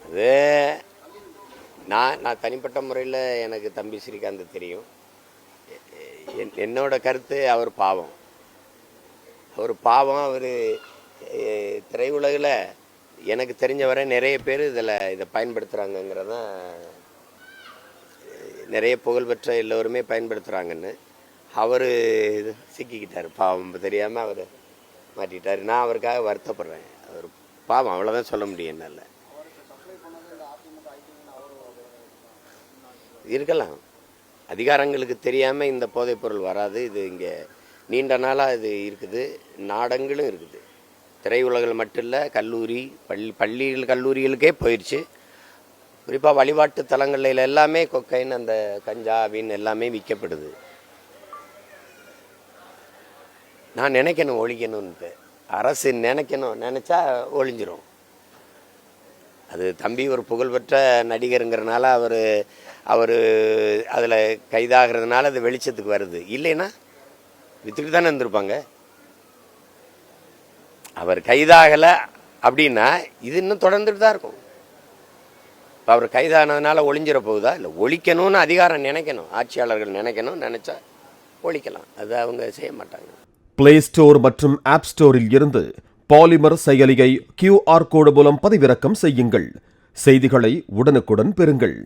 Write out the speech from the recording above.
அது நான் தனிப்பட்ட முறையில் எனக்கு தம்பி ஸ்ரீகாந்த் தெரியும். என்னோட கருத்து அவர் பாவம். அவர் திரையுலகில் எனக்கு தெரிஞ்ச வரை நிறைய பேர் இதை பயன்படுத்துகிறாங்கங்கிறதான், நிறைய புகழ்பெற்ற எல்லோருமே பயன்படுத்துகிறாங்கன்னு. அவர் சிக்கிக்கிட்டார் பாவம், தெரியாமல் அவர் மாட்டிக்கிட்டார். நான் அவருக்காக வருத்தப்படுறேன். அவர் பாவம், அவ்வளோதான் சொல்ல முடியும். என்னால் இருக்கலாம், அதிகாரங்களுக்கு தெரியாமல் இந்த போதைப்பொருள் வராது. இது இங்கே நீண்ட நாளாக இது இருக்குது, நாடங்களும் இருக்குது. திரையுலகில் மட்டும் இல்லை, கல்லூரி பள்ளிகள் கல்லூரிகளுக்கே போயிடுச்சு. குறிப்பாக வழிபாட்டு தலங்களில் எல்லாமே கொக்கைன், அந்த கஞ்சா, அபின் எல்லாமே விற்கப்படுது. நான் நினைக்கணும் ஒழிக்கணும்ன்ட்டு, அரசு நினச்சா ஒழிஞ்சிரும். அது தம்பி ஒரு புகழ்பெற்ற நடிகருங்கிறனால அவர் அதில் கைதாகிறதுனால அது வெளிச்சத்துக்கு வருது. இல்லைன்னா வித்துட்டு தானே இருந்திருப்பாங்க. அவர் கைதாகலை அப்படின்னா இது இன்னும் தொடர்ந்துட்டு தான் இருக்கும். இப்போ அவர் கைதானதுனால ஒழிஞ்சிட போகுதா? இல்லை, ஒழிக்கணும்னு அதிகாரம் நினைக்கணும், ஆட்சியாளர்கள் நினச்சா ஒழிக்கலாம். அது அவங்க செய்ய மாட்டாங்க. பிளே ஸ்டோர் மற்றும் ஆப் ஸ்டோரில் இருந்து பாலிமர் செயலியை QR கோடு மூலம் பதிவிறக்கம் செய்யுங்கள். செய்திகளை உடனுக்குடன் பெறுங்கள்.